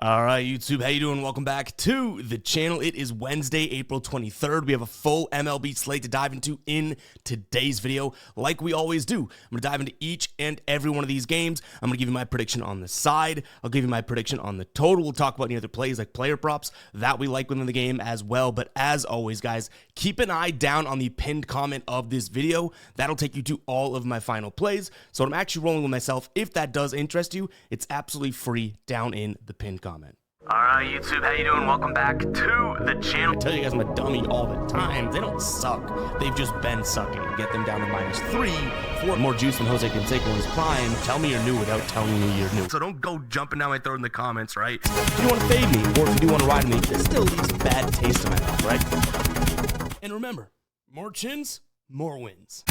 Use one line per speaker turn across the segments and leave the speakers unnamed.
All right, YouTube, how you doing? Welcome back to the channel. It is Wednesday, April 23rd. We have a full MLB slate to dive into in today's video. Like we always do, I'm going to dive into each and every one of these games. I'm going to give you my prediction on the side. I'll give you my prediction on the total. We'll talk about any other plays like player props that we like within the game as well. But as always, guys, keep an eye down on the pinned comment of this video. That'll take you to all of my final plays. So I'm actually rolling with myself. If that does interest you, it's absolutely free down in the pinned comment. All right, YouTube, how you doing? Welcome back to the channel. I tell you guys I'm a dummy all the time. They don't suck. They've just been sucking. Get them down to -3 for more juice than Jose Canseco in his prime. Tell me you're new without telling me you're new. So don't go jumping down my throat in the comments, right? If you want to fade me, or if you do want to ride me, this still leaves a bad taste in my mouth, right? And remember, more chins, more wins.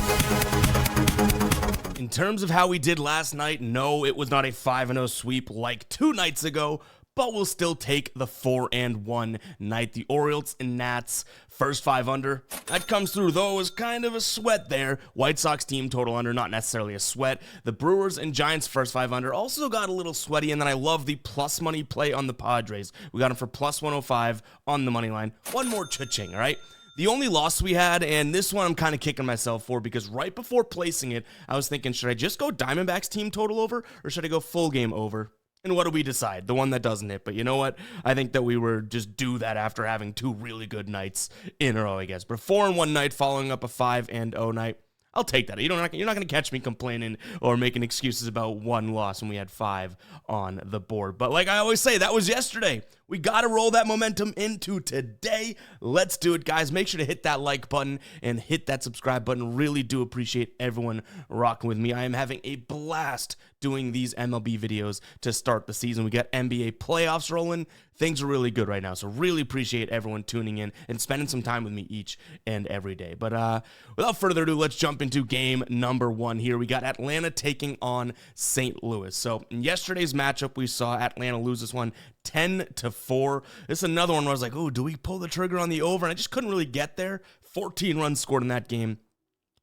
In terms of how we did last night, no, it was not a 5-0 sweep like 2 nights ago, but we'll still take the 4-1 night. The Orioles and Nats, first 5 under. That comes through, though it was kind of a sweat there. White Sox team total under, not necessarily a sweat. The Brewers and Giants, first 5 under, also got a little sweaty, and then I love the plus money play on the Padres. We got them for plus 105 on the money line. One more cha-ching, all right? The only loss we had, and this one I'm kind of kicking myself for, because right before placing it, I was thinking, should I just go Diamondbacks team total over, or should I go full game over? And what do we decide? The one that doesn't hit. But you know what? I think that we were just do that after having 2 really good nights in a row, I guess. But 4-1 night following up a 5-0 night. I'll take that. You're not going to catch me complaining or making excuses about 1 loss when we had 5 on the board. But like I always say, that was yesterday. We got to roll that momentum into today. Let's do it, guys. Make sure to hit that like button and hit that subscribe button. Really do appreciate everyone rocking with me. I am having a blast doing these MLB videos to start the season. We got NBA playoffs rolling. Things are really good right now, so really appreciate everyone tuning in and spending some time with me each and every day. But without further ado, let's jump into game number 1 here. We got Atlanta taking on St. Louis. So in yesterday's matchup, we saw Atlanta lose this one 10-4. This is another one where I was like, oh, do we pull the trigger on the over? And I just couldn't really get there. 14 runs scored in that game.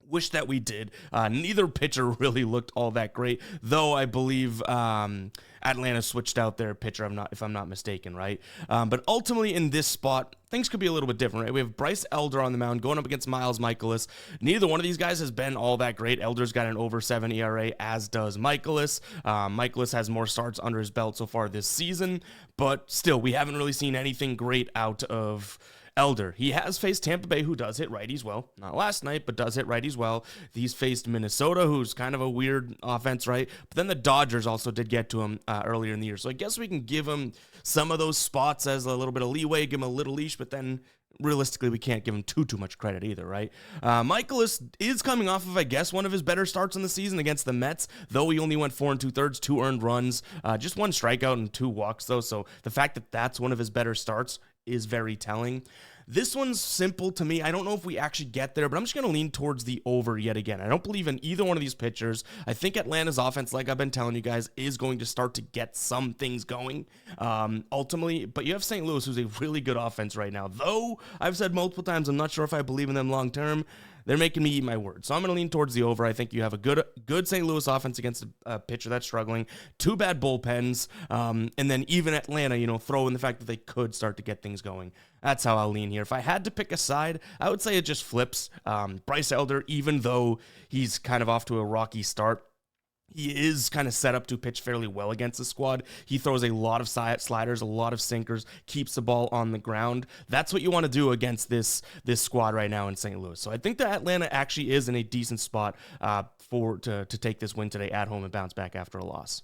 Wish that we did. Neither pitcher really looked all that great, though I believe Atlanta switched out their pitcher, if I'm not mistaken, right? But ultimately in this spot, things could be a little bit different, right? We have Bryce Elder on the mound going up against Miles Mikolas. Neither one of these guys has been all that great. Elder's got an over 7 ERA, as does Mikolas. Mikolas has more starts under his belt so far this season, but still, we haven't really seen anything great out of Elder. He has faced Tampa Bay, who does hit righties well. Not last night, but does hit righties well. He's faced Minnesota, who's kind of a weird offense, right? But then the Dodgers also did get to him earlier in the year. So I guess we can give him some of those spots as a little bit of leeway, give him a little leash, but then realistically, we can't give him too much credit either, right? Mikolas is coming off of, I guess, one of his better starts in the season against the Mets, though he only went 4 2/3, 2 earned runs, just 1 strikeout and 2 walks, though. So the fact that that's one of his better starts is very telling. This one's simple to me. I don't know if we actually get there, but I'm just going to lean towards the over yet again. I don't believe in either one of these pitchers. I think Atlanta's offense, like I've been telling you guys, is going to start to get some things going ultimately. But you have St. Louis, who's a really good offense right now. Though I've said multiple times, I'm not sure if I believe in them long term. They're making me eat my words. So I'm going to lean towards the over. I think you have a good St. Louis offense against a pitcher that's struggling. 2 bad bullpens. And then even Atlanta, throw in the fact that they could start to get things going. That's how I'll lean here. If I had to pick a side, I would say it just flips. Bryce Elder, even though he's kind of off to a rocky start, he is kind of set up to pitch fairly well against the squad. He throws a lot of sliders, a lot of sinkers, keeps the ball on the ground. That's what you want to do against this squad right now in St. Louis. So I think that Atlanta actually is in a decent spot to take this win today at home and bounce back after a loss.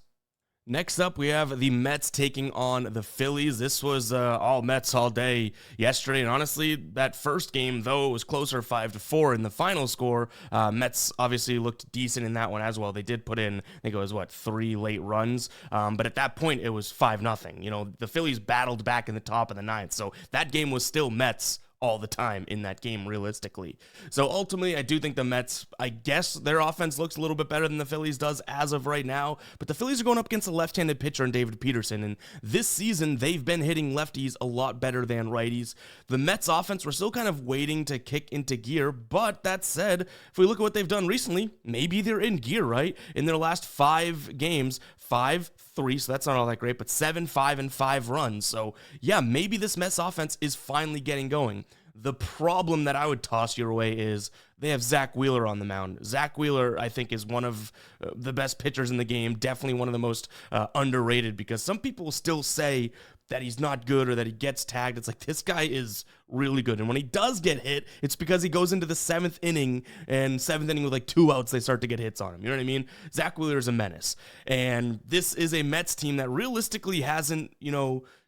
Next up, we have the Mets taking on the Phillies. This was all Mets all day yesterday, and honestly, that first game, though it was closer 5-4 in the final score, Mets obviously looked decent in that one as well. They did put in, I think it was, 3 late runs, but at that point, it was 5-0. The Phillies battled back in the top of the 9th, so that game was still Mets all the time in that game, realistically. So ultimately, I do think the Mets, I guess their offense looks a little bit better than the Phillies does as of right now, but the Phillies are going up against a left-handed pitcher in David Peterson, and this season, they've been hitting lefties a lot better than righties. The Mets offense, we're still kind of waiting to kick into gear, but that said, if we look at what they've done recently, maybe they're in gear, right? In their last 5 games, 5-3, so that's not all that great, but 7-5-5 runs. So yeah, maybe this Mets offense is finally getting going. The problem that I would toss your way is they have Zach Wheeler on the mound. Zach Wheeler, I think, is one of the best pitchers in the game, definitely one of the most underrated, because some people still say that he's not good or that he gets tagged. It's like, this guy is really good. And when he does get hit, it's because he goes into the seventh inning, and seventh inning with like 2 outs, they start to get hits on him. You know what I mean? Zach Wheeler is a menace. And this is a Mets team that realistically hasn't,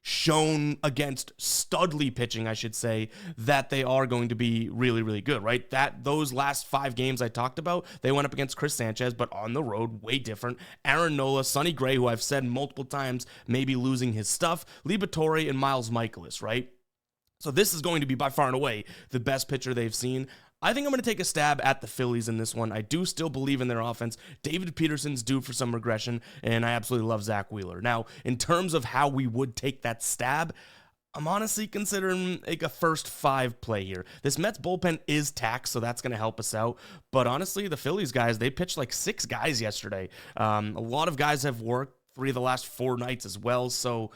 shown against studly pitching, I should say, that they are going to be really, really good, right? Those last 5 games I talked about, they went up against Chris Sanchez, but on the road, way different. Aaron Nola, Sonny Gray, who I've said multiple times, maybe losing his stuff, Liberatore, and Miles Michaelis, right? So this is going to be by far and away the best pitcher they've seen. I think I'm going to take a stab at the Phillies in this one. I do still believe in their offense. David Peterson's due for some regression, and I absolutely love Zach Wheeler. Now, in terms of how we would take that stab, I'm honestly considering like a first 5 play here. This Mets bullpen is taxed, so that's going to help us out. But honestly, the Phillies guys, they pitched like 6 guys yesterday. A lot of guys have worked 3 of the last 4 nights as well, so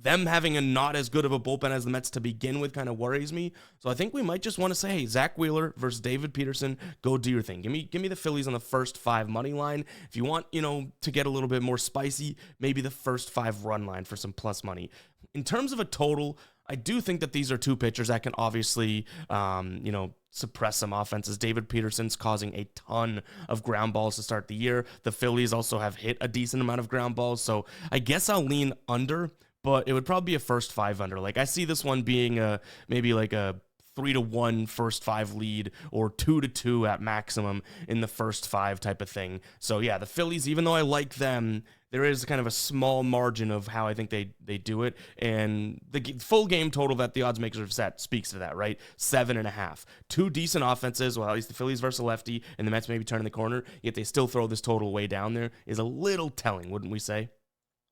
them having a not as good of a bullpen as the Mets to begin with kind of worries me. So I think we might just want to say, hey, Zach Wheeler versus David Peterson, go do your thing. Give me the Phillies on the first 5 money line. If you want, to get a little bit more spicy, maybe the first 5 run line for some plus money. In terms of a total, I do think that these are 2 pitchers that can obviously, suppress some offenses. David Peterson's causing a ton of ground balls to start the year. The Phillies also have hit a decent amount of ground balls. So I guess I'll lean under, but it would probably be a first 5 under. Like, I see this one being maybe like a 3-1 first 5 lead, or 2-2 at maximum in the first 5 type of thing. So yeah, the Phillies, even though I like them, there is kind of a small margin of how I think they do it. And the full game total that the odds makers have set speaks to that, right? 7.5. 2 decent offenses, well, at least the Phillies versus a lefty, and the Mets maybe turning the corner, yet they still throw this total way down there, is a little telling, wouldn't we say?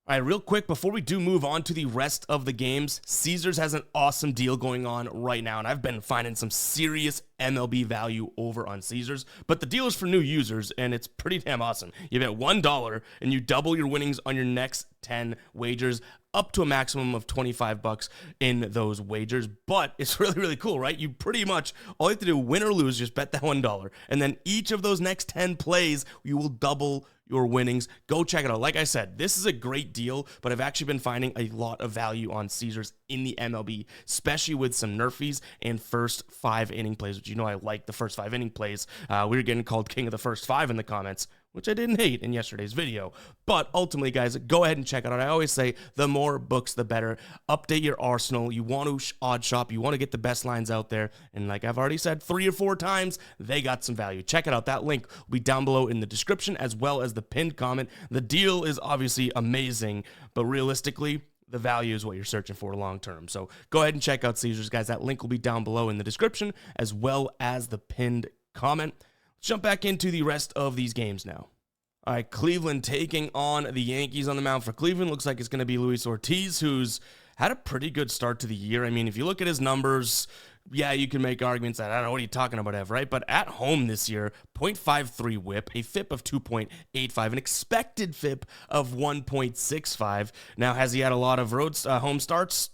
All right, real quick, before we do move on to the rest of the games, Caesars has an awesome deal going on right now, and I've been finding some serious MLB value over on Caesars, but the deal is for new users, and it's pretty damn awesome. You bet $1, and you double your winnings on your next 10 wagers, up to a maximum of $25 in those wagers. But it's really, really cool, right? You pretty much, all you have to do, win or lose, just bet that $1. And then each of those next 10 plays, you will double your winnings. Go check it out. Like I said, this is a great deal, but I've actually been finding a lot of value on Caesars in the MLB, especially with some nerfies and first 5 inning plays, which I like the first 5 inning plays. We were getting called king of the first 5 in the comments, which I didn't hate in yesterday's video. But ultimately, guys, go ahead and check it out. I always say the more books, the better. Update your arsenal. You want to odd shop. You want to get the best lines out there. And like I've already said 3 or 4 times, they got some value. Check it out. That link will be down below in the description, as well as the pinned comment. The deal is obviously amazing, but realistically, the value is what you're searching for long term. So go ahead and check out Caesars, guys. That link will be down below in the description, as well as the pinned comment. Let's jump back into the rest of these games now. All right, Cleveland taking on the Yankees. On the mound for Cleveland, looks like it's going to be Luis Ortiz, who's had a pretty good start to the year. I mean, if you look at his numbers, yeah, you can make arguments that, I don't know what you're talking about, Ev, right? But at home this year, .53 whip, a FIP of 2.85, an expected FIP of 1.65. Now, has he had a lot of home starts?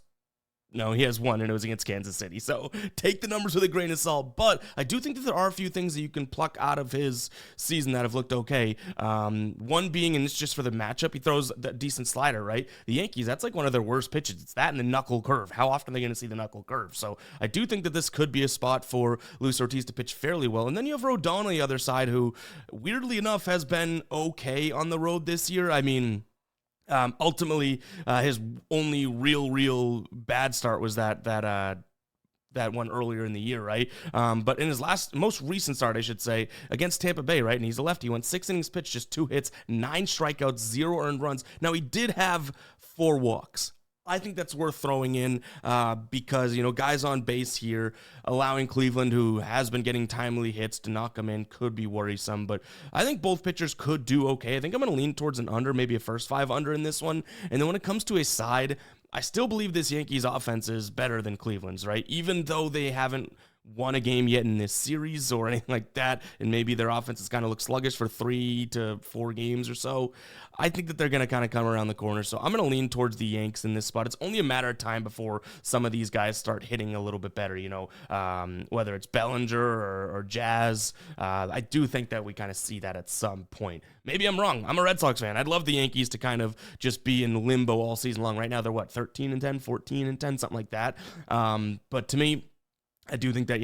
No, he has 1, and it was against Kansas City. So take the numbers with a grain of salt. But I do think that there are a few things that you can pluck out of his season that have looked okay. One being, and it's just for the matchup, he throws a decent slider, right? The Yankees, that's like one of their worst pitches. It's that and the knuckle curve. How often are they going to see the knuckle curve? So I do think that this could be a spot for Luis Ortiz to pitch fairly well. And then you have Rodon on the other side, who, weirdly enough, has been okay on the road this year. I mean, ultimately, his only real bad start was that one earlier in the year, right? But in his most recent start, I should say, against Tampa Bay, right? And he's a lefty. He went 6 innings pitched, just 2 hits, 9 strikeouts, 0 earned runs. Now, he did have 4 walks. I think that's worth throwing in because, guys on base here, allowing Cleveland, who has been getting timely hits, to knock them in could be worrisome. But I think both pitchers could do okay. I think I'm going to lean towards an under, maybe a first 5 under in this one. And then when it comes to a side, I still believe this Yankees offense is better than Cleveland's, right? Even though they haven't won a game yet in this series or anything like that, and maybe their offense has kind of looked sluggish for 3 to 4 games or so. I think that they're going to kind of come around the corner, so I'm going to lean towards the Yanks in this spot. It's only a matter of time before some of these guys start hitting a little bit better, whether it's Bellinger or Jazz. I do think that we kind of see that at some point. Maybe I'm wrong. I'm a Red Sox fan. I'd love the Yankees to kind of just be in limbo all season long. Right now, they're 13-10, 14-10, something like that. But to me, I do think that,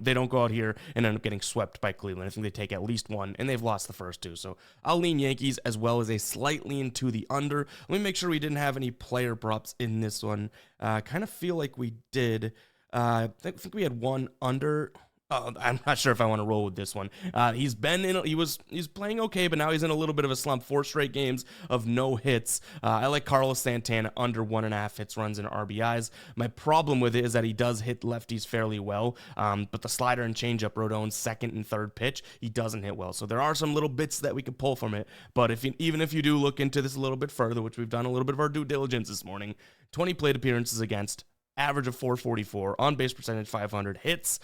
they don't go out here and end up getting swept by Cleveland. I think they take at least one, and they've lost the first 2. So I'll lean Yankees as well as a slight lean to the under. Let me make sure we didn't have any player props in this one. Kind of feel like we did. I think we had one under. I'm not sure if I want to roll with this one. He's playing okay, but now he's in a little bit of a slump. 4 straight games of no hits. I like Carlos Santana under 1.5 hits, runs, and RBIs. My problem with it is that he does hit lefties fairly well, but the slider and changeup, Rodon's second and third pitch, he doesn't hit well. So there are some little bits that we could pull from it. But even if you do look into this a little bit further, which we've done a little bit of our due diligence this morning, 20 plate appearances against, average of 444, on base percentage 500, hits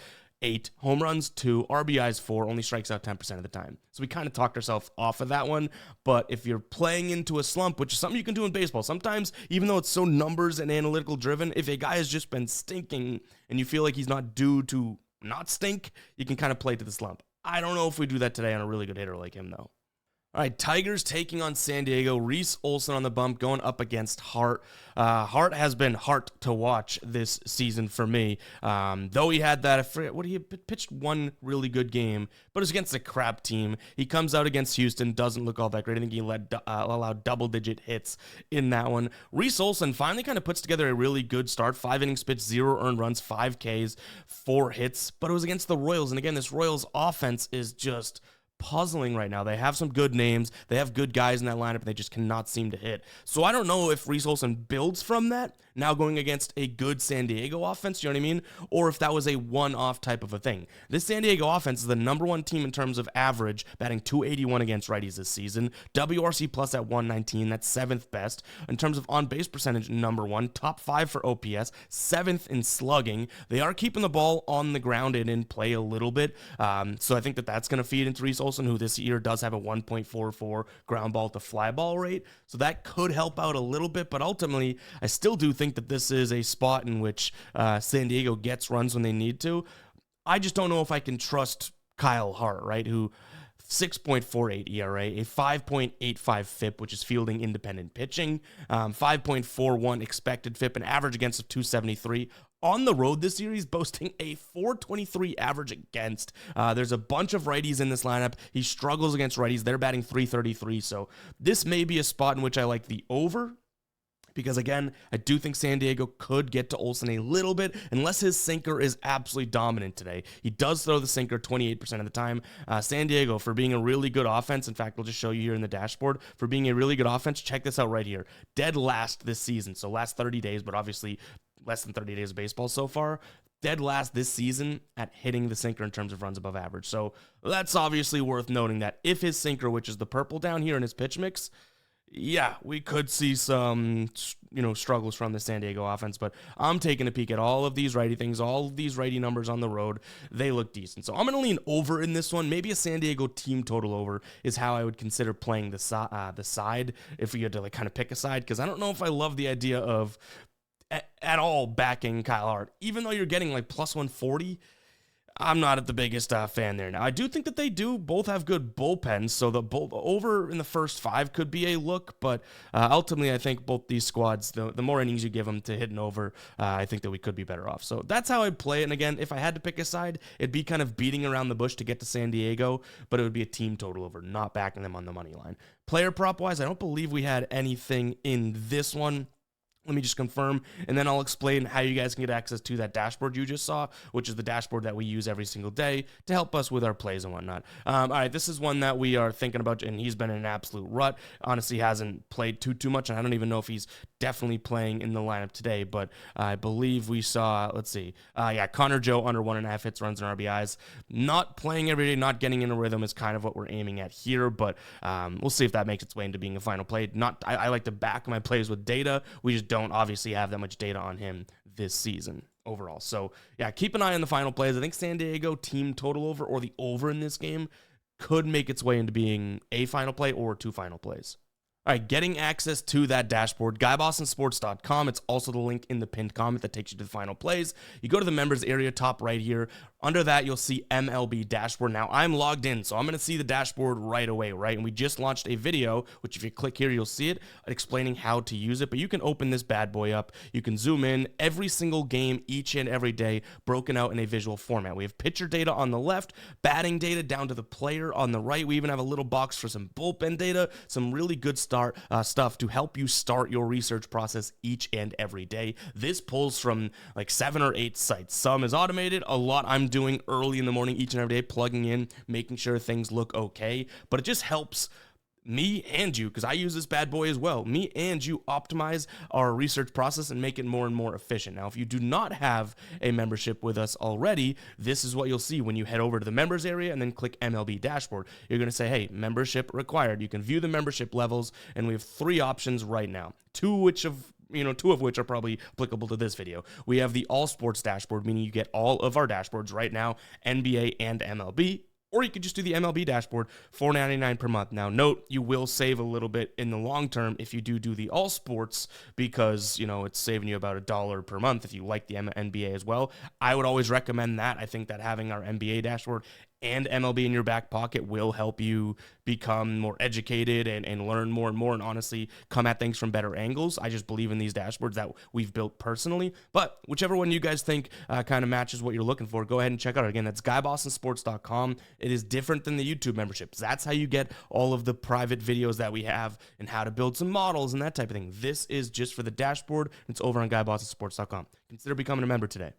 8, home runs 2, RBIs 4, only strikes out 10% of the time. So we kind of talked ourselves off of that one. But if you're playing into a slump, which is something you can do in baseball, sometimes, even though it's so numbers and analytical driven, if a guy has just been stinking and you feel like he's not due to not stink, you can kind of play to the slump. I don't know if we do that today on a really good hitter like him, though. All right, Tigers taking on San Diego. Reese Olson on the bump going up against Hart. Hart has been hard to watch this season for me. Though he had that, I forget what he pitched one really good game, but it was against a crap team. He comes out against Houston, doesn't look all that great. I think he allowed double-digit hits in that one. Reese Olson finally kind of puts together a really good start. 5 innings pitched, 0 earned runs, 5 Ks, 4 hits, but it was against the Royals. And again, this Royals offense is just puzzling right now. They have some good names. They have good guys in that lineup, and they just cannot seem to hit. So I don't know if Reese Olson builds from that, now going against a good San Diego offense, you know what I mean? Or if that was a one-off type of a thing. This San Diego offense is the number 1 team in terms of average, batting .281 against righties this season. WRC plus at 119, that's 7th best. In terms of on-base percentage, number 1, top 5 for OPS, 7th in slugging. They are keeping the ball on the ground and in play a little bit. So I think that that's going to feed into Reese Olson, who this year does have a 1.44 ground ball to fly ball rate. So that could help out a little bit, but ultimately, I still do think that this is a spot in which San Diego gets runs when they need to. I just don't know if I can trust Kyle Hart, right, who 6.48 ERA, a 5.85 FIP, which is fielding independent pitching, 5.41 expected FIP, an average against of 273. On the road this series, boasting a 423 average against. There's a bunch of righties in this lineup. He struggles against righties. They're batting 333, so this may be a spot in which I like the over. Because, again, I do think San Diego could get to Olson a little bit, unless his sinker is absolutely dominant today. He does throw the sinker 28% of the time. San Diego, for being a really good offense, in fact, we'll just show you here in the dashboard, for being a really good offense, check this out right here. Dead last this season, so last 30 days, but obviously less than 30 days of baseball so far. Dead last this season at hitting the sinker in terms of runs above average. So that's obviously worth noting that if his sinker, which is the purple down here in his pitch mix, yeah, we could see some, struggles from the San Diego offense, but I'm taking a peek at all of these righty things, all of these righty numbers on the road. They look decent. So I'm going to lean over in this one. Maybe a San Diego team total over is how I would consider playing the side if we had to kind of pick a side, because I don't know if I love the idea of at all backing Kyle Hart. Even though you're getting plus 140, I'm not at the biggest fan there. Now, I do think that they do both have good bullpens, so the over in the first 5 could be a look, but ultimately I think both these squads, the more innings you give them to hit an over, I think that we could be better off. So that's how I'd play it, and again, if I had to pick a side, it'd be kind of beating around the bush to get to San Diego, but it would be a team total over, not backing them on the money line. Player prop-wise, I don't believe we had anything in this one. Let me just confirm, and then I'll explain how you guys can get access to that dashboard you just saw, which is the dashboard that we use every single day to help us with our plays and whatnot. All right, this is one that we are thinking about, and he's been in an absolute rut. Honestly, hasn't played too much, and I don't even know if he's definitely playing in the lineup today, but I believe we saw, Connor Joe under 1.5 hits, runs, and RBIs. Not playing every day, not getting in a rhythm is kind of what we're aiming at here, but we'll see if that makes its way into being a final play. I like to back my plays with data. We just don't obviously have that much data on him this season. overall. So yeah, keep an eye on the final plays. I think San Diego team total over or the over in this game could make its way into being a final play or 2 final plays. All right, getting access to that dashboard, GuyBostonSports.com. It's also the link in the pinned comment that takes you to the final plays. You go to the members area, top right here. Under that, you'll see MLB dashboard. Now, I'm logged in, so I'm going to see the dashboard right away, right? And we just launched a video, which if you click here, you'll see it, explaining how to use it. But you can open this bad boy up. You can zoom in every single game, each and every day, broken out in a visual format. We have pitcher data on the left, batting data down to the player on the right. We even have a little box for some bullpen data, some really good stuff to help you start your research process each and every day. This pulls from like 7 or 8 sites. Some is automated. A lot I'm doing early in the morning each and every day, plugging in, making sure things look okay. But it just helps me and you, because I use this bad boy as well, me and you optimize our research process and make it more and more efficient. Now, if you do not have a membership with us already, this is what you'll see when you head over to the members area and then click MLB dashboard. You're going to say, hey, membership required. You can view the membership levels, and we have 3 options right now, two of which are probably applicable to this video. We have the all sports dashboard, meaning you get all of our dashboards right now, NBA and MLB. Or you could just do the MLB dashboard, $4.99 per month. Now, note, you will save a little bit in the long term if you do the all sports, because, it's saving you about $1 per month if you like the NBA as well. I would always recommend that. I think that having our NBA dashboard and MLB in your back pocket will help you become more educated and learn more and more, and honestly come at things from better angles. I just believe in these dashboards that we've built personally. But whichever one you guys think kind of matches what you're looking for, go ahead and check out. Again, that's GuyBostonSports.com. It is different than the YouTube memberships. That's how you get all of the private videos that we have and how to build some models and that type of thing. This is just for the dashboard. It's over on GuyBostonSports.com. Consider becoming a member today.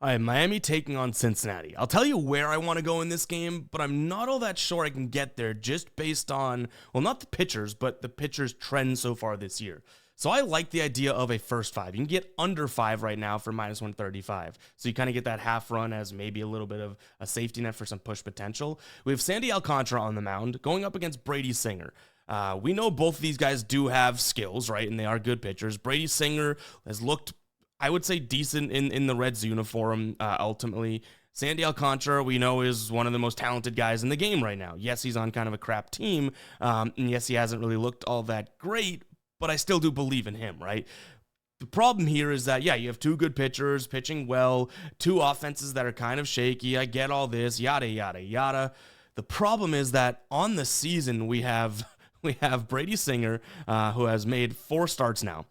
All right, Miami taking on Cincinnati. I'll tell you where I want to go in this game, but I'm not all that sure I can get there just based on, well, not the pitchers, but the pitchers' trends so far this year. So I like the idea of a first 5. You can get under 5 right now for minus 135. So you kind of get that half run as maybe a little bit of a safety net for some push potential. We have Sandy Alcantara on the mound going up against Brady Singer. We know both of these guys do have skills, right? And they are good pitchers. Brady Singer has looked, I would say, decent in the Reds uniform, ultimately. Sandy Alcantara, we know, is one of the most talented guys in the game right now. Yes, he's on kind of a crap team, and yes, he hasn't really looked all that great, but I still do believe in him, right? The problem here is that, yeah, you have 2 good pitchers pitching well, 2 offenses that are kind of shaky. I get all this, yada, yada, yada. The problem is that on the season, we have Brady Singer, who has made 4 starts now.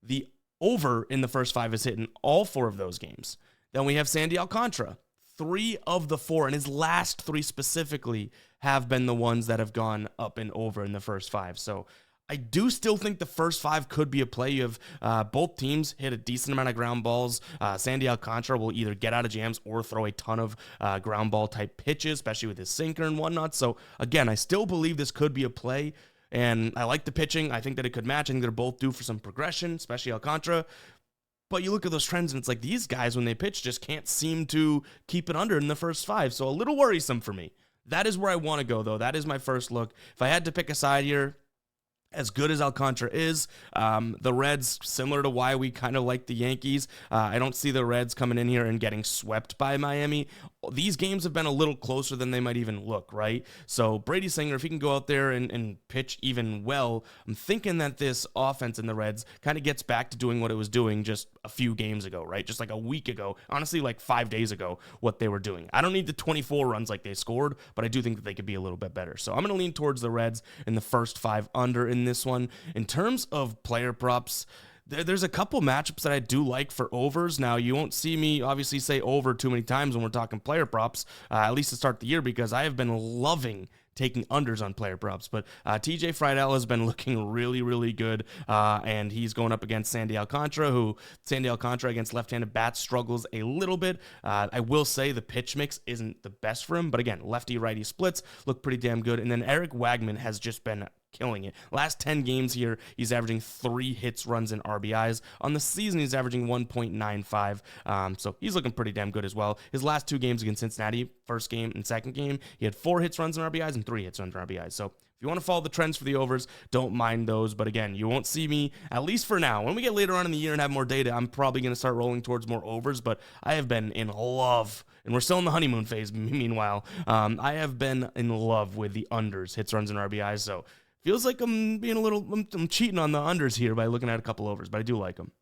The over in the first 5 is hit in all 4 of those games. Then we have Sandy Alcantara. 3 of the 4, and his last 3 specifically, have been the ones that have gone up and over in the first 5. So I do still think the first 5 could be a play. You have both teams hit a decent amount of ground balls. Sandy Alcantara will either get out of jams or throw a ton of ground ball type pitches, especially with his sinker and whatnot. So again, I still believe this could be a play. And I like the pitching. I think that it could match. I think they're both due for some progression, especially Alcantara. But you look at those trends, and it's like these guys, when they pitch, just can't seem to keep it under in the first 5. So a little worrisome for me. That is where I want to go, though. That is my first look. If I had to pick a side here, as good as Alcantara is, the Reds, similar to why we kind of like the Yankees, I don't see the Reds coming in here and getting swept by Miami. These games have been a little closer than they might even look, right? So Brady Singer, if he can go out there and pitch even well, I'm thinking that this offense in the Reds kind of gets back to doing what it was doing just a few games ago, right? Just like a week ago, honestly, like 5 days ago, what they were doing. I don't need the 24 runs like they scored, but I do think that they could be a little bit better. So I'm going to lean towards the Reds in the first 5 under in this one. In terms of player props, there's a couple matchups that I do like for overs. Now, you won't see me obviously say over too many times when we're talking player props, at least to start the year, because I have been loving taking unders on player props. But TJ Friedel has been looking really, really good, and he's going up against Sandy Alcantara, who Sandy Alcantara against left-handed bats struggles a little bit. I will say the pitch mix isn't the best for him, but again, lefty-righty splits look pretty damn good. And then Eric Wagman has just been killing it. Last 10 games here, he's averaging 3 hits, runs, and RBIs. On the season, he's averaging 1.95. So he's looking pretty damn good as well. His last 2 games against Cincinnati, first game and second game, he had 4 hits, runs, and RBIs, and 3 hits, runs, and RBIs. So If you want to follow the trends for the overs, don't mind those. But again, you won't see me, at least for now. When we get later on in the year and have more data, I'm probably going to start rolling towards more overs. But I have been in love, and we're still in the honeymoon phase, meanwhile. I have been in love with the unders, hits, runs, and RBIs. So feels like I'm being I'm cheating on the unders here by looking at a couple overs, but I do like them.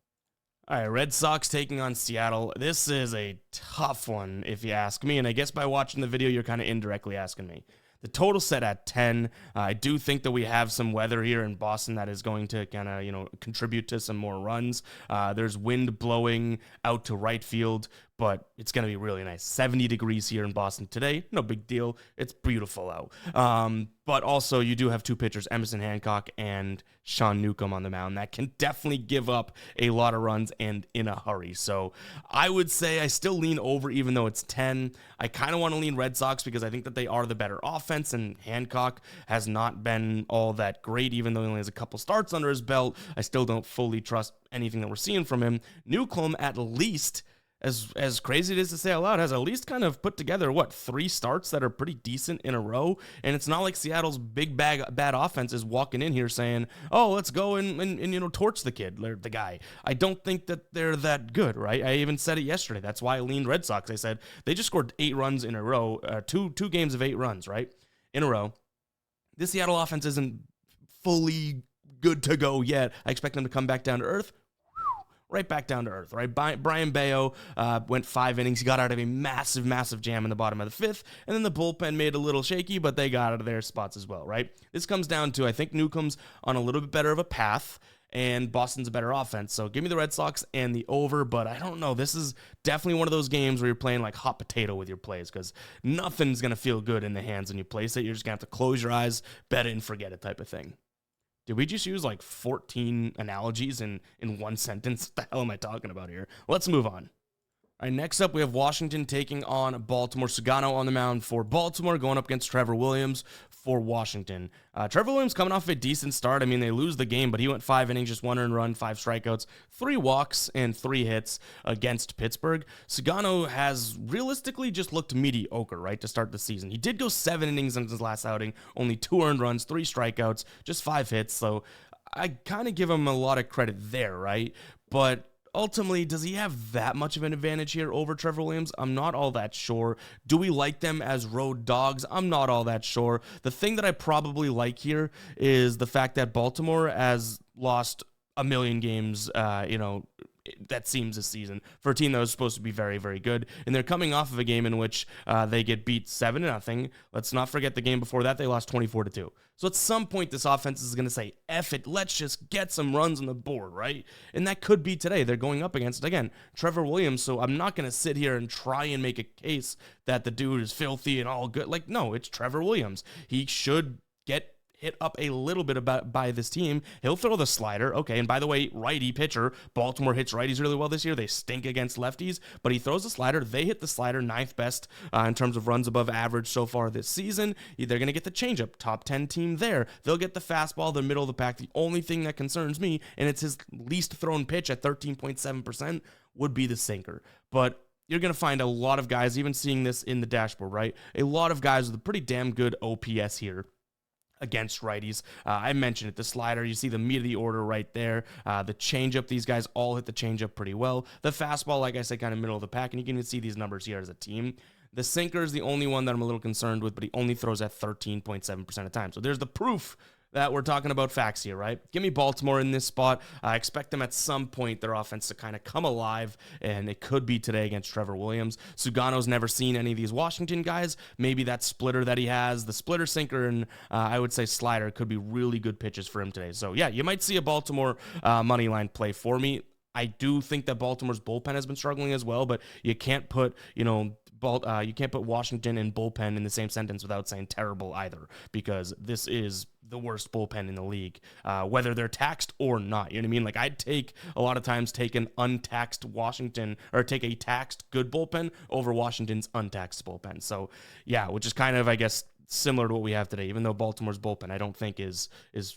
All right, Red Sox taking on Seattle. This is a tough one, if you ask me. And I guess by watching the video, you're kind of indirectly asking me. The total set at 10. I do think that we have some weather here in Boston that is going to kind of, contribute to some more runs. There's wind blowing out to right field, but it's going to be really nice. 70 degrees here in Boston today. No big deal. It's beautiful out. But also, you do have two pitchers, Emerson Hancock and Sean Newcomb on the mound. That can definitely give up a lot of runs and in a hurry. So I would say I still lean over even though it's 10. I kind of want to lean Red Sox because I think that they are the better offense, and Hancock has not been all that great. Even though he only has a couple starts under his belt, I still don't fully trust anything that we're seeing from him. Newcomb, at least, as crazy it is to say out loud, has at least kind of put together, 3 starts that are pretty decent in a row. And it's not like Seattle's big bad offense is walking in here saying, oh, let's go and torch the kid, the guy. I don't think that they're that good, right? I even said it yesterday. That's why I leaned Red Sox. I said they just scored 8 runs in a row, two games of 8 runs, right, in a row. This Seattle offense isn't fully good to go yet. I expect them to come back down to earth. Right back down to earth, right? Brian Bayo went 5 innings. He got out of a massive jam in the bottom of the 5th, and then the bullpen made a little shaky, but they got out of their spots as well, right? This comes down to, I think Newcomb's on a little bit better of a path, and Boston's a better offense. So give me the Red Sox and the over, but I don't know. This is definitely one of those games where you're playing like hot potato with your plays because nothing's going to feel good in the hands when you place it. You're just going to have to close your eyes, bet it, and forget it type of thing. Did we just use like 14 analogies in one sentence? What the hell am I talking about here? Let's move on. All right, next up, we have Washington taking on Baltimore. Sugano on the mound for Baltimore, going up against Trevor Williams for Washington. Trevor Williams coming off a decent start. I mean, they lose the game, but he went 5 innings, just 1 earned run, 5 strikeouts, 3 walks, and 3 hits against Pittsburgh. Sugano has realistically just looked mediocre, right, to start the season. He did go 7 innings in his last outing, only 2 earned runs, 3 strikeouts, just 5 hits. So I kind of give him a lot of credit there, right? But ultimately, does he have that much of an advantage here over Trevor Williams? I'm not all that sure. Do we like them as road dogs? I'm not all that sure. The thing that I probably like here is the fact that Baltimore has lost a million games, that seems this season for a team that was supposed to be very, very good. And they're coming off of a game in which they get beat 7-0. Let's not forget the game before that, they lost 24-2. So at some point, this offense is going to say, F it, let's just get some runs on the board, right? And that could be today. They're going up against, again, Trevor Williams. So I'm not going to sit here and try and make a case that the dude is filthy and all good. Like, no, it's Trevor Williams. He should get hit up a little bit by this team. He'll throw the slider. Okay, and by the way, righty pitcher. Baltimore hits righties really well this year. They stink against lefties, but he throws the slider. They hit the slider, 9th best in terms of runs above average so far this season. They're going to get the changeup, top 10 team there. They'll get the fastball, the middle of the pack. The only thing that concerns me, and it's his least thrown pitch at 13.7%, would be the sinker. But you're going to find a lot of guys, even seeing this in the dashboard, right? A lot of guys with a pretty damn good OPS here against righties. I mentioned it, the slider, you see the meat of the order right there. The changeup, these guys all hit the changeup pretty well. The fastball, like I said, kind of middle of the pack, and you can even see these numbers here as a team. The sinker is the only one that I'm a little concerned with, but he only throws at 13.7% of time. So there's the proof that we're talking about facts here, right? Give me Baltimore in this spot. I expect them at some point, their offense to kind of come alive, and it could be today against Trevor Williams. Sugano's never seen any of these Washington guys. Maybe that splitter that he has, the splitter, sinker, and I would say slider could be really good pitches for him today. So yeah, you might see a Baltimore money line play for me. I do think that Baltimore's bullpen has been struggling as well, but you can't put, you can't put Washington and bullpen in the same sentence without saying terrible either, because this is the worst bullpen in the league, whether they're taxed or not. You know what I mean? Like, I'd take an untaxed Washington, or take a taxed good bullpen over Washington's untaxed bullpen. So yeah, which is kind of, I guess, similar to what we have today, even though Baltimore's bullpen I don't think is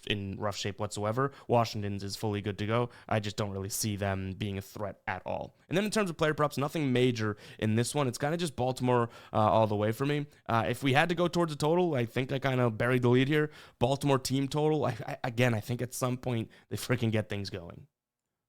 in rough shape whatsoever. Washington's is fully good to go. I just don't really see them being a threat at all. And then in terms of player props, nothing major in this one. It's kind of just Baltimore all the way for me. If we had to go towards a total, I think I kind of buried the lead here. Baltimore team total. Again, I think at some point they freaking get things going.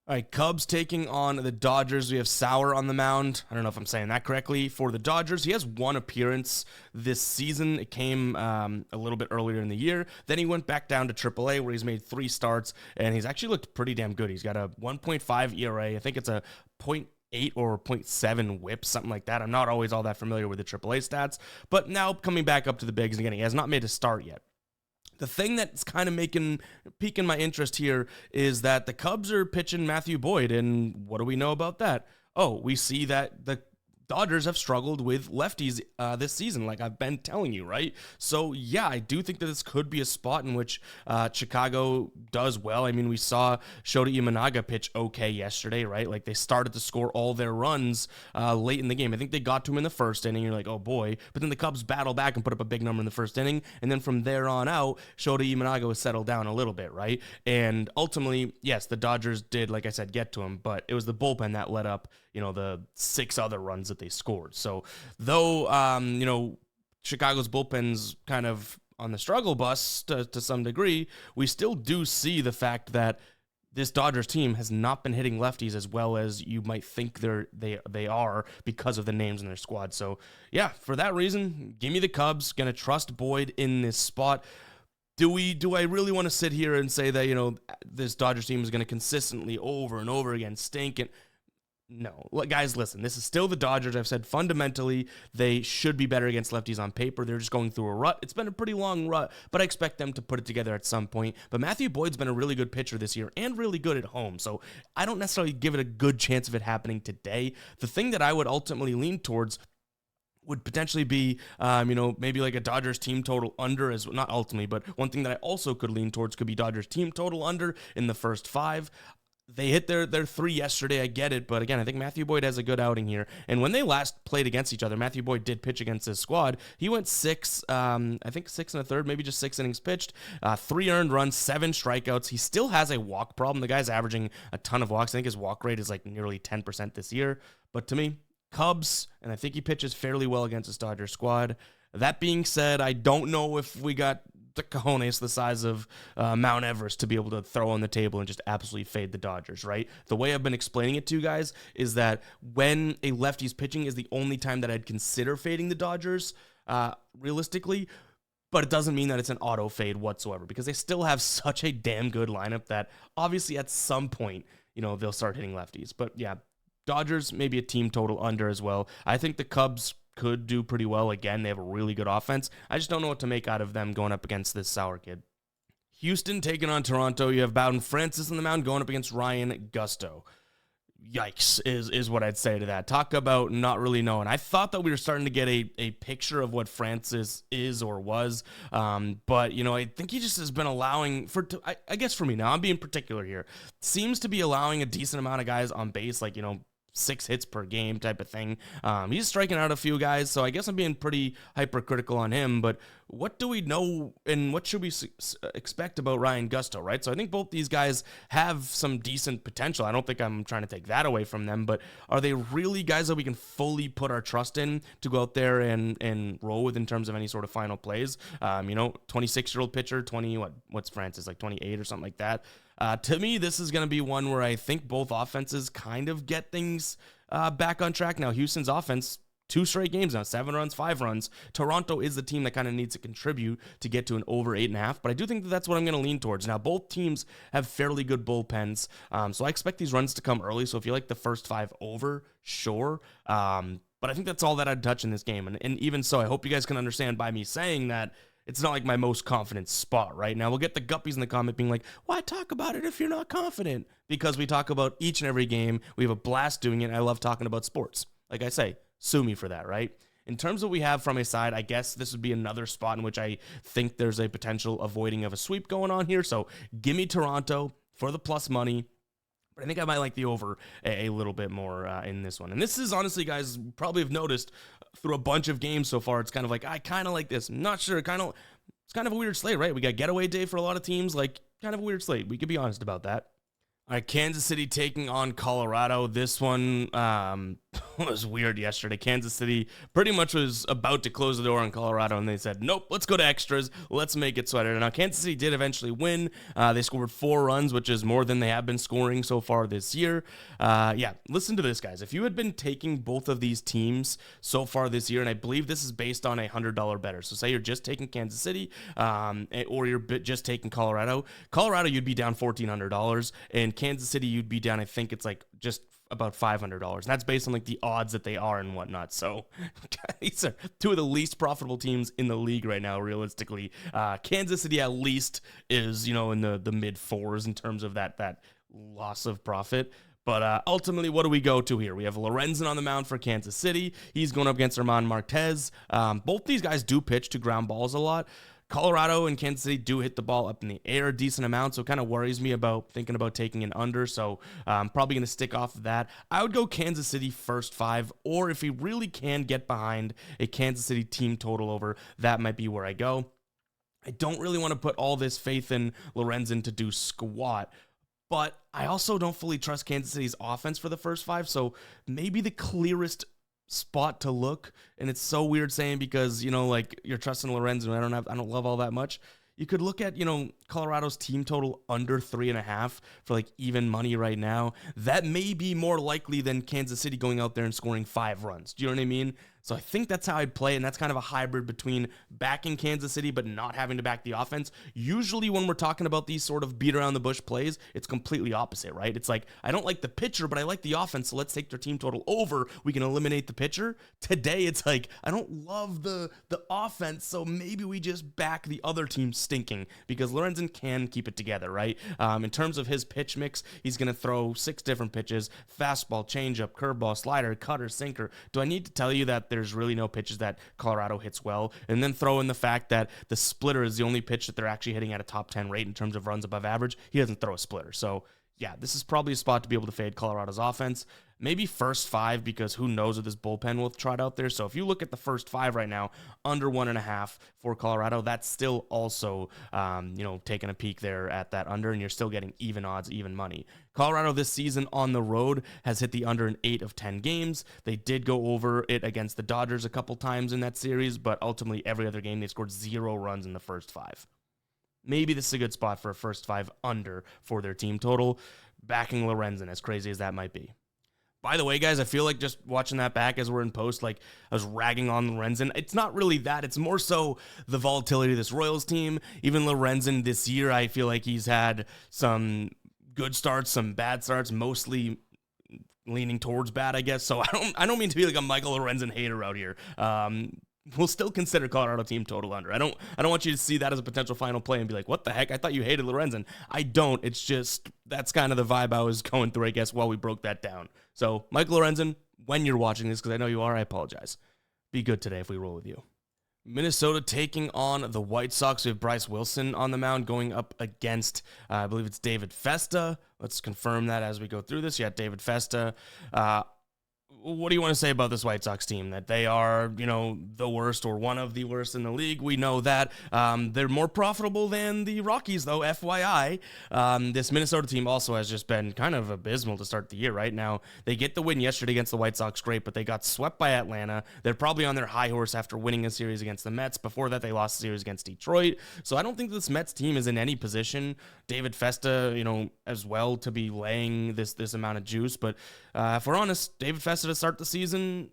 All right, Cubs taking on the Dodgers. We have Sauer on the mound. I don't know if I'm saying that correctly. For the Dodgers, he has one appearance this season. It came a little bit earlier in the year. Then he went back down to AAA where he's made 3 starts, and he's actually looked pretty damn good. He's got a 1.5 ERA. I think it's a 0.8 or 0.7 whip, something like that. I'm not always all that familiar with the AAA stats, but now coming back up to the bigs again, he has not made a start yet. The thing that's kind of piquing my interest here is that the Cubs are pitching Matthew Boyd, and what do we know about that? Oh, we see that the Dodgers have struggled with lefties this season, like I've been telling you, right? So, yeah, I do think that this could be a spot in which Chicago does well. I mean, we saw Shota Imanaga pitch okay yesterday, right? Like, they started to score all their runs late in the game. I think they got to him in the first inning. You're like, oh, boy. But then the Cubs battle back and put up a big number in the first inning. And then from there on out, Shota Imanaga was settled down a little bit, right? And ultimately, yes, the Dodgers did, like I said, get to him. But it was the bullpen that led up, the 6 other runs that they scored. So though, Chicago's bullpen's kind of on the struggle bus to some degree, we still do see the fact that this Dodgers team has not been hitting lefties as well as you might think they are because of the names in their squad. So yeah, for that reason, give me the Cubs. Gonna trust Boyd in this spot. Do I really want to sit here and say that, this Dodgers team is going to consistently over and over again stink? And no, guys, listen, this is still the Dodgers. I've said fundamentally they should be better against lefties on paper. They're just going through a rut. It's been a pretty long rut, but I expect them to put it together at some point. But Matthew Boyd's been a really good pitcher this year and really good at home. So I don't necessarily give it a good chance of it happening today. The thing that I would ultimately lean towards would potentially be, maybe like a Dodgers team total under, as not ultimately, but one thing that I also could lean towards could be Dodgers team total under in the first 5. They hit their 3 yesterday, I get it, but again, I think Matthew Boyd has a good outing here. And when they last played against each other, Matthew Boyd did pitch against his squad. He went 6 1/3, maybe just 6 innings pitched, 3 earned runs, 7 strikeouts. He still has a walk problem. The guy's averaging a ton of walks. I think his walk rate is like nearly 10% this year. But to me, Cubs, and I think he pitches fairly well against this Dodgers squad. That being said, I don't know if we got the cojones the size of Mount Everest to be able to throw on the table and just absolutely fade the Dodgers, right? The way I've been explaining it to you guys is that when a lefty's pitching is the only time that I'd consider fading the Dodgers, realistically, but it doesn't mean that it's an auto fade whatsoever because they still have such a damn good lineup that obviously at some point, they'll start hitting lefties. But yeah, Dodgers, maybe a team total under as well. I think the Cubs could do pretty well. Again, they have a really good offense. I just don't know what to make out of them going up against this Sauer kid. Houston taking on Toronto. You have Bowden Francis on the mound going up against Ryan Gusto. Yikes is what I'd say to that. Talk about not really knowing. I thought that we were starting to get a picture of what Francis is or was, but I think he just has been allowing I guess for me now, I'm being particular here, seems to be allowing a decent amount of guys on base, like 6 hits per game type of thing. He's striking out a few guys, so I guess I'm being pretty hypercritical on him, but what do we know and what should we expect about Ryan Gusto, right? So I think both these guys have some decent potential. I don't think I'm trying to take that away from them, but are they really guys that we can fully put our trust in to go out there and roll with in terms of any sort of final plays? 26-year-old pitcher, what's Francis, like 28 or something like that? To me, this is going to be one where I think both offenses kind of get things back on track. Now, Houston's offense, 2 straight games now, 7 runs, 5 runs. Toronto is the team that kind of needs to contribute to get to an over 8.5, but I do think that that's what I'm going to lean towards. Now, both teams have fairly good bullpens, so I expect these runs to come early, so if you like the first 5 over, sure. But I think that's all that I'd touch in this game, and even so, I hope you guys can understand by me saying that it's not like my most confident spot right now. We'll get the guppies in the comment being like, why talk about it if you're not confident? Because we talk about each and every game. We have a blast doing it. And I love talking about sports. Like I say, sue me for that, right? In terms of what we have from a side, I guess this would be another spot in which I think there's a potential avoiding of a sweep going on here. So give me Toronto for the plus money. But I think I might like the over a little bit more in this one. And this is honestly, guys, probably have noticed through a bunch of games so far, it's kind of like, I kind of like this. I'm not sure. It's kind of a weird slate, right? We got getaway day for a lot of teams, like kind of a weird slate. We could be honest about that. All right, Kansas City taking on Colorado. This one was weird yesterday. Kansas City pretty much was about to close the door on Colorado, and they said, nope, let's go to extras. Let's make it sweater. Now, Kansas City did eventually win. They scored 4 runs, which is more than they have been scoring so far this year. Yeah, listen to this, guys. If you had been taking both of these teams so far this year, and I believe this is based on a $100 better. So say you're just taking Kansas City or you're just taking Colorado. Colorado, you'd be down $1,400, and Kansas City, you'd be down, I think it's like just about $500. And that's based on like the odds that they are and whatnot. So these are 2 of the least profitable teams in the league right now, realistically. Kansas City at least is, in the mid 4s in terms of that loss of profit. But ultimately, what do we go to here? We have Lorenzen on the mound for Kansas City. He's going up against German Marquez. Both these guys do pitch to ground balls a lot. Colorado and Kansas City do hit the ball up in the air a decent amount, so it kind of worries me about thinking about taking an under, so I'm probably going to stick off of that. I would go Kansas City first 5, or if we really can get behind a Kansas City team total over, that might be where I go. I don't really want to put all this faith in Lorenzen to do squat, but I also don't fully trust Kansas City's offense for the first 5, so maybe the clearest spot to look, and it's so weird saying because like you're trusting Lorenzen, I don't love all that much. You could look at Colorado's team total under 3.5 for like even money right now. That may be more likely than Kansas City going out there and scoring 5 runs. Do you know what I mean? So I think that's how I'd play, and that's kind of a hybrid between backing Kansas City but not having to back the offense. Usually when we're talking about these sort of beat-around-the-bush plays, it's completely opposite, right? It's like, I don't like the pitcher, but I like the offense, so let's take their team total over. We can eliminate the pitcher. Today, it's like, I don't love the offense, so maybe we just back the other team stinking, because Lorenzen can keep it together, right? In terms of his pitch mix, he's going to throw 6 different pitches: fastball, changeup, curveball, slider, cutter, sinker. Do I need to tell you that there's really no pitches that Colorado hits well? And then throw in the fact that the splitter is the only pitch that they're actually hitting at a top 10 rate in terms of runs above average. He doesn't throw a splitter. So yeah, this is probably a spot to be able to fade Colorado's offense. Maybe first 5, because who knows what this bullpen will trot out there. So if you look at the first 5 right now, under 1.5 for Colorado, that's still also, taking a peek there at that under, and you're still getting even odds, even money. Colorado this season on the road has hit the under in 8 of 10 games. They did go over it against the Dodgers a couple times in that series, but ultimately every other game they scored 0 runs in the first 5. Maybe this is a good spot for a first 5 under for their team total, backing Lorenzen, as crazy as that might be. By the way, guys, I feel like just watching that back as we're in post, like I was ragging on Lorenzen. It's not really that. It's more so the volatility of this Royals team. Even Lorenzen this year, I feel like he's had some good starts, some bad starts, mostly leaning towards bad, I guess. So I don't mean to be like a Michael Lorenzen hater out here. We'll still consider Colorado team total under. I don't want you to see that as a potential final play and be like, what the heck? I thought you hated Lorenzen. I don't. It's just, that's kind of the vibe I was going through, I guess, while we broke that down. So Michael Lorenzen, when you're watching this, because I know you are, I apologize. Be good today if we roll with you. Minnesota taking on the White Sox. We have Bryce Wilson on the mound going up against, I believe it's David Festa. Let's confirm that as we go through this. Yeah, David Festa. What do you want to say about this White Sox team? That they are, the worst or one of the worst in the league. We know that. They're more profitable than the Rockies, though, FYI. This Minnesota team also has just been kind of abysmal to start the year. Right now, they get the win yesterday against the White Sox, great, but they got swept by Atlanta. They're probably on their high horse after winning a series against the Mets. Before that, they lost a series against Detroit. So I don't think this Mets team is in any position. David Festa, as well, to be laying this amount of juice. But if we're honest, David Festa to start the season,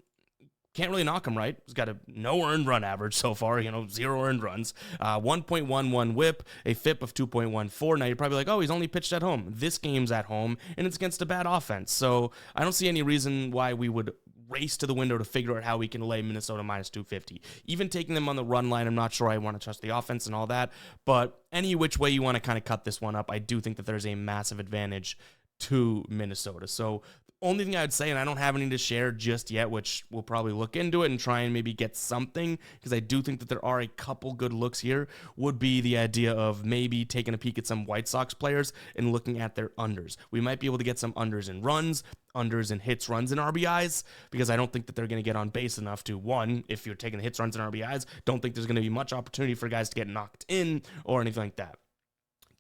can't really knock him, right? He's got a no earned run average so far, 0 earned runs, 1.11 whip, a FIP of 2.14. Now you're probably like, oh, he's only pitched at home. This game's at home, and it's against a bad offense. So I don't see any reason why we would race to the window to figure out how we can lay Minnesota minus 250. Even taking them on the run line, I'm not sure I want to trust the offense and all that, but any which way you want to kind of cut this one up, I do think that there's a massive advantage to Minnesota. So Only thing I would say, and I don't have any to share just yet, which we'll probably look into it and try and maybe get something, because I do think that there are a couple good looks here, would be the idea of maybe taking a peek at some White Sox players and looking at their unders. We might be able to get some unders in runs, unders in hits, runs, and RBIs, because I don't think that they're going to get on base enough to, one, if you're taking hits, runs, and RBIs, don't think there's going to be much opportunity for guys to get knocked in or anything like that.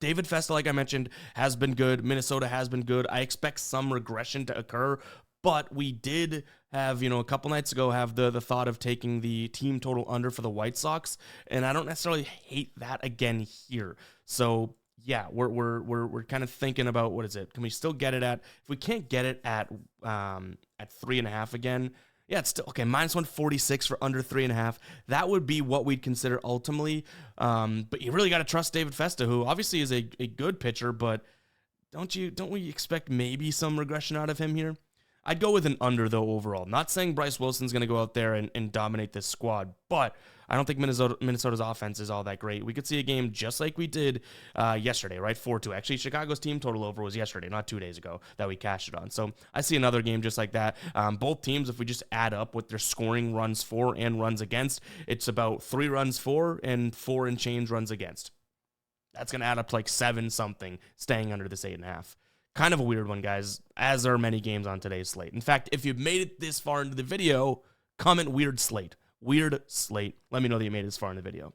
David Festa, like I mentioned, has been good. Minnesota has been good. I expect some regression to occur, but we did have, a couple nights ago, have the thought of taking the team total under for the White Sox, and I don't necessarily hate that again here. So yeah, we're kind of thinking about, what is it? Can we still get it at? If we can't get it at 3.5 again. Yeah, it's still okay. -146 for under 3.5. That would be what we'd consider ultimately. But you really got to trust David Festa, who obviously is a good pitcher, but don't we expect maybe some regression out of him here? I'd go with an under, though, overall. Not saying Bryce Wilson's going to go out there and dominate this squad, but I don't think Minnesota's offense is all that great. We could see a game just like we did yesterday, right? 4-2. Actually, Chicago's team total over was yesterday, not 2 days ago, that we cashed it on. So I see another game just like that. Both teams, if we just add up what their scoring runs for and runs against, it's about 3 runs for and 4 and change runs against. That's going to add up to like 7-something, staying under this 8.5. Kind of a weird one, guys, as are many games on today's slate. In fact, if you've made it this far into the video, comment weird slate. Weird slate. Let me know that you made it this far in the video.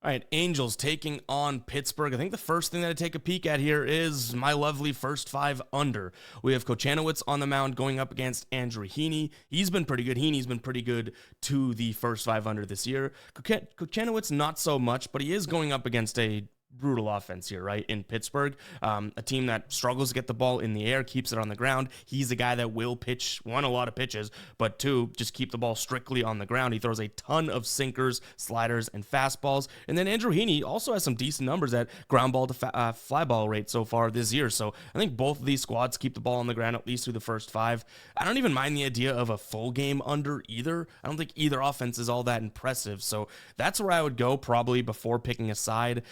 All right, Angels taking on Pittsburgh. I think the first thing that I take a peek at here is my lovely first 5 under. We have Kochanowicz on the mound going up against Andrew Heaney. He's been pretty good. Heaney's been pretty good to the first 5 under this year. Kochanowicz, not so much, but he is going up against a brutal offense here, right, in Pittsburgh. A team that struggles to get the ball in the air, keeps it on the ground. He's a guy that will pitch, 1, a lot of pitches, but 2, just keep the ball strictly on the ground. He throws a ton of sinkers, sliders, and fastballs. And then Andrew Heaney also has some decent numbers at ground ball to fly ball rate so far this year. So I think both of these squads keep the ball on the ground at least through the first 5. I don't even mind the idea of a full game under either. I don't think either offense is all that impressive. So that's where I would go probably before picking a side.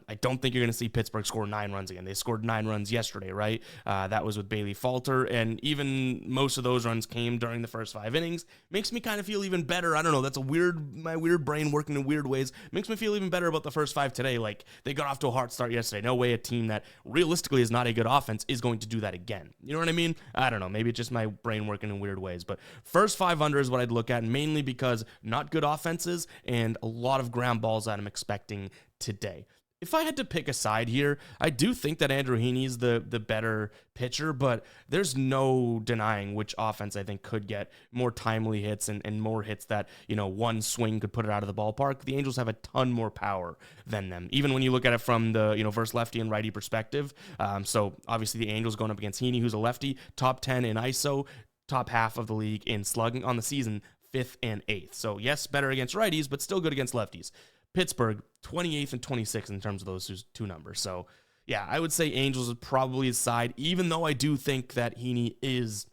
I don't think you're going to see Pittsburgh score 9 runs again. They scored 9 runs yesterday, right? That was with Bailey Falter, and even most of those runs came during the first 5 innings. Makes me kind of feel even better. I don't know. That's my weird brain working in weird ways. Makes me feel even better about the first 5 today. Like, they got off to a hard start yesterday. No way a team that realistically is not a good offense is going to do that again. You know what I mean? I don't know. Maybe it's just my brain working in weird ways. But first 5 under is what I'd look at, mainly because not good offenses and a lot of ground balls that I'm expecting today. If I had to pick a side here, I do think that Andrew Heaney's the better pitcher, but there's no denying which offense I think could get more timely hits and more hits that, one swing could put it out of the ballpark. The Angels have a ton more power than them, even when you look at it from the, versus lefty and righty perspective. So obviously the Angels going up against Heaney, who's a lefty, top 10 in ISO, top half of the league in slugging on the season, 5th and 8th. So yes, better against righties, but still good against lefties. Pittsburgh, 28th and 26th in terms of those 2 numbers. So, yeah, I would say Angels is probably his side, even though I do think that Heaney is,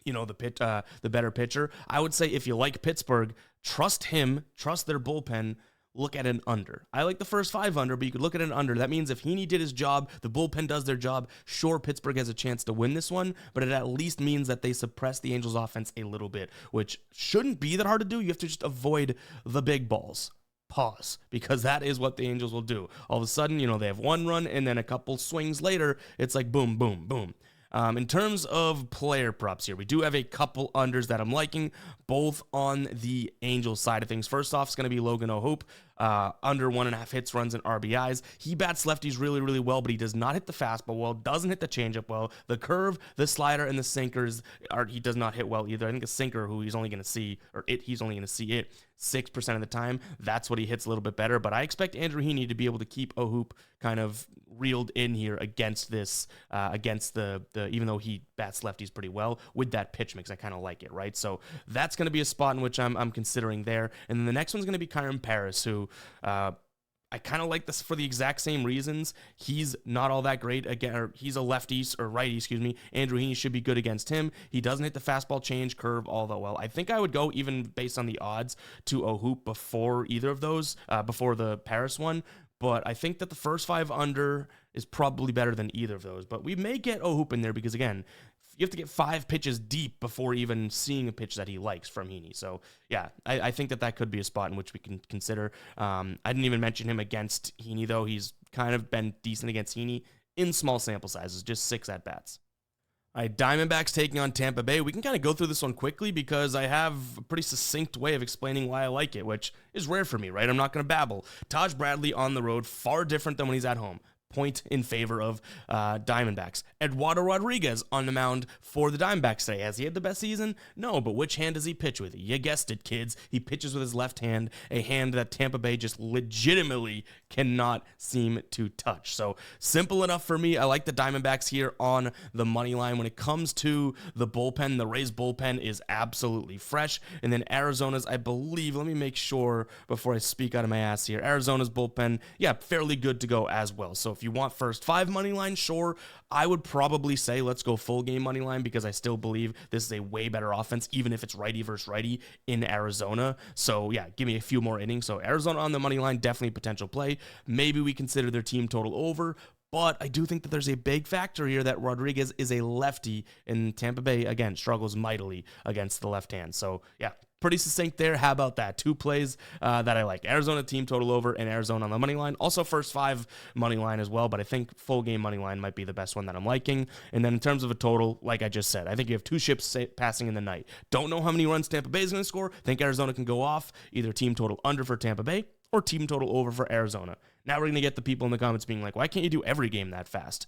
the better pitcher. I would say if you like Pittsburgh, trust him, trust their bullpen, look at an under. I like the first 5 under, but you could look at an under. That means if Heaney did his job, the bullpen does their job, sure, Pittsburgh has a chance to win this one, but it at least means that they suppress the Angels' offense a little bit, which shouldn't be that hard to do. You have to just avoid the big balls. Pause, because that is what the Angels will do. All of a sudden, they have 1 run, and then a couple swings later, it's like boom, boom, boom. In terms of player props here, we do have a couple unders that I'm liking, both on the Angels side of things. First off, it's going to be Logan O'Hoppe, under 1.5 hits, runs, and RBIs. He bats lefties really, really well, but he does not hit the fastball well, doesn't hit the changeup well. The curve, the slider, and the sinkers, he does not hit well either. I think a sinker who he's only going to see, he's only going to see it 6% of the time. That's what he hits a little bit better, but I expect Andrew Heaney to be able to keep O'Hoppe kind of reeled in here against this, against the even though he bats lefties pretty well with that pitch mix. I kind of like it, right? So that's going to be a spot in which I'm considering there. And then the next one's going to be Kyron Paris, who I kind of like this for the exact same reasons. He's not all that great again, or he's a lefty or righty, excuse me. Andrew Heaney should be good against him. He doesn't hit the fastball, change, curve all that well. I think I would go, even based on the odds, to O'Hoppe before either of those, before the Paris one. But I think that the first 5 under is probably better than either of those. But we may get O'Hoppe in there because, again, you have to get 5 pitches deep before even seeing a pitch that he likes from Heaney. So yeah, I think that could be a spot in which we can consider. I didn't even mention him against Heaney, though. He's kind of been decent against Heaney in small sample sizes, just 6 at-bats. All right, Diamondbacks taking on Tampa Bay. We can kind of go through this one quickly because I have a pretty succinct way of explaining why I like it, which is rare for me, right? I'm not going to babble. Taj Bradley on the road, far different than when he's at home. Point in favor of Diamondbacks. Eduardo Rodriguez on the mound for the Diamondbacks today. Has he had the best season? No, but which hand does he pitch with? You guessed it, kids. He pitches with his left hand, a hand that Tampa Bay just legitimately cannot seem to touch. So simple enough for me. I like the Diamondbacks here on the money line. When it comes to the bullpen, the Rays bullpen is absolutely fresh. And then Arizona's, I believe, let me make sure before I speak out of my ass here. Arizona's bullpen, yeah, fairly good to go as well. So if you want first 5 money line, sure. I would probably say let's go full game money line because I still believe this is a way better offense, even if it's righty versus righty in Arizona. So yeah, give me a few more innings. So Arizona on the money line, definitely potential play. Maybe we consider their team total over. But I do think that there's a big factor here that Rodriguez is a lefty, and Tampa Bay, again, struggles mightily against the left hand. So, yeah, pretty succinct there. How about that? 2 plays that I like. Arizona team total over and Arizona on the money line. Also, first 5 money line as well, but I think full game money line might be the best one that I'm liking. And then in terms of a total, like I just said, I think you have 2 ships passing in the night. Don't know how many runs Tampa Bay is going to score. Think Arizona can go off, either team total under for Tampa Bay or team total over for Arizona. Now we're going to get the people in the comments being like, why can't you do every game that fast?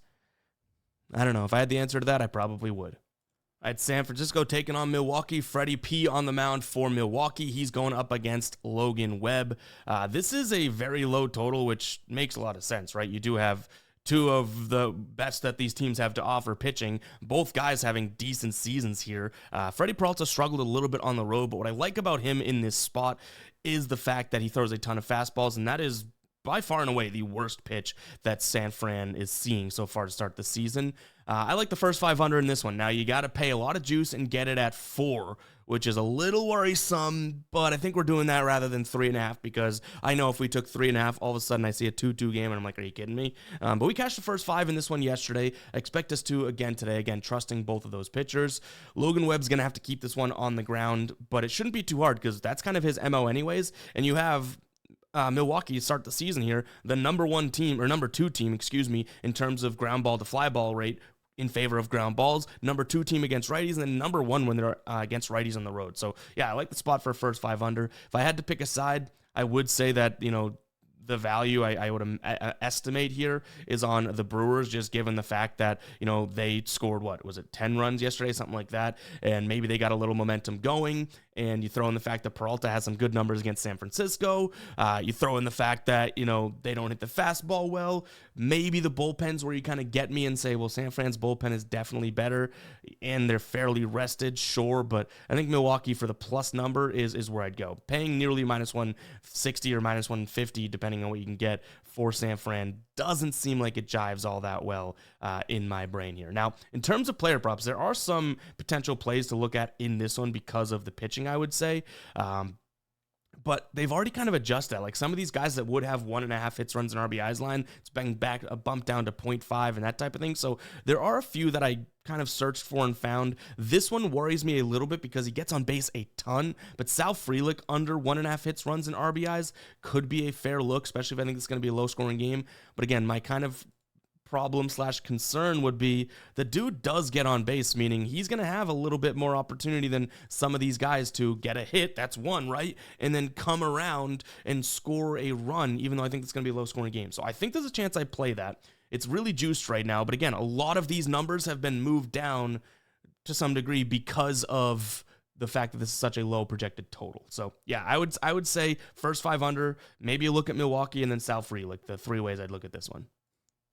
I don't know. If I had the answer to that, I probably would. All right, San Francisco taking on Milwaukee. Freddie P on the mound for Milwaukee. He's going up against Logan Webb. This is a very low total, which makes a lot of sense, right? You do have 2 of the best that these teams have to offer pitching. Both guys having decent seasons here. Freddie Peralta struggled a little bit on the road, but what I like about him in this spot is the fact that he throws a ton of fastballs, and that is by far and away the worst pitch that San Fran is seeing so far to start the season. I like the first 500 in this one. Now, you got to pay a lot of juice and get it at 4, which is a little worrisome, but I think we're doing that rather than 3.5 because I know if we took 3.5, all of a sudden I see a 2-2 game and I'm like, are you kidding me? But we cashed the first 5 in this one yesterday. I expect us to again today, again, trusting both of those pitchers. Logan Webb's going to have to keep this one on the ground, but it shouldn't be too hard because that's kind of his MO anyways, and you have Milwaukee start the season here, the number 2 team, in terms of ground ball to fly ball rate in favor of ground balls, number 2 team against righties, and then number 1 when they're against righties on the road. So yeah, I like the spot for first 5 under. If I had to pick a side, I would say that, the value I would estimate here is on the Brewers, just given the fact that, they scored, 10 runs yesterday, something like that, and maybe they got a little momentum going, and you throw in the fact that Peralta has some good numbers against San Francisco, you throw in the fact that, they don't hit the fastball well, maybe the bullpen's where you kind of get me and say, well, San Fran's bullpen is definitely better, and they're fairly rested, sure, but I think Milwaukee for the plus number is where I'd go. Paying nearly minus 160 or minus 150, depending on what you can get for San Fran, doesn't seem like it jives all that well in my brain here. Now, in terms of player props, there are some potential plays to look at in this one because of the pitching, I would say. But they've already kind of adjusted. Like some of these guys that would have 1.5 hits, runs, and RBIs line, it's been back a bump down to 0.5 and that type of thing. So there are a few that I kind of searched for and found. This one worries me a little bit because he gets on base a ton, but Sal Frelick under 1.5 hits, runs, and RBIs could be a fair look, especially if I think it's going to be a low-scoring game. But again, my kind of problem/concern would be the dude does get on base, meaning he's going to have a little bit more opportunity than some of these guys to get a hit. That's one, right? And then come around and score a run, even though I think it's going to be a low-scoring game. So I think there's a chance I play that. It's really juiced right now. But again, a lot of these numbers have been moved down to some degree because of the fact that this is such a low projected total. So yeah, I would say first 5 under, maybe a look at Milwaukee and then Sal Frelick, the 3 ways I'd look at this one.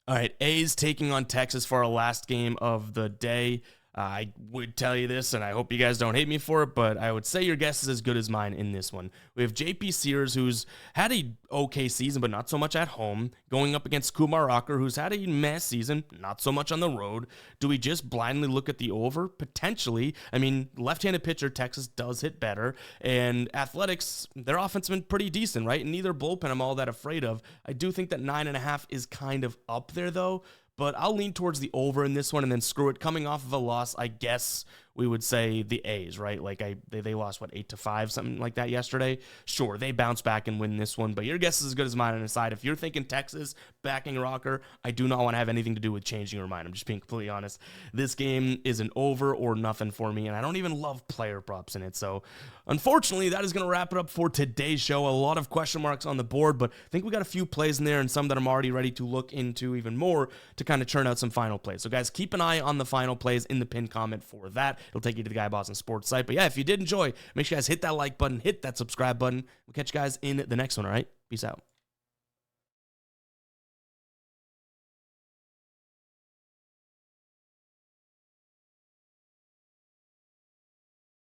All right, A's taking on Texas for our last game of the day. I would tell you this, and I hope you guys don't hate me for it, but I would say your guess is as good as mine in this one. We have JP Sears, who's had a okay season, but not so much at home, going up against Kumar Rocker, who's had a meh season, not so much on the road. Do we just blindly look at the over? Potentially. I mean, left-handed pitcher, Texas does hit better, and Athletics, their offense has been pretty decent, right? And neither bullpen I'm all that afraid of. I do think that 9.5 is kind of up there, though. but I'll lean towards the over in this one, and then screw it. Coming off of a loss, I guess we would say the A's, right? Like they lost, what, 8-5, something like that yesterday? Sure, they bounce back and win this one, but your guess is as good as mine on the side. If you're thinking Texas backing Rocker, I do not want to have anything to do with changing your mind. I'm just being completely honest. This game is an over or nothing for me, and I don't even love player props in it. So unfortunately, that is going to wrap it up for today's show. A lot of question marks on the board, but I think we got a few plays in there and some that I'm already ready to look into even more to kind of churn out some final plays. So guys, keep an eye on the final plays in the pinned comment for that. It'll take you to the Guy Boston Sports site. But yeah, if you did enjoy, make sure you guys hit that like button, hit that subscribe button. We'll catch you guys in the next one, all right? Peace out.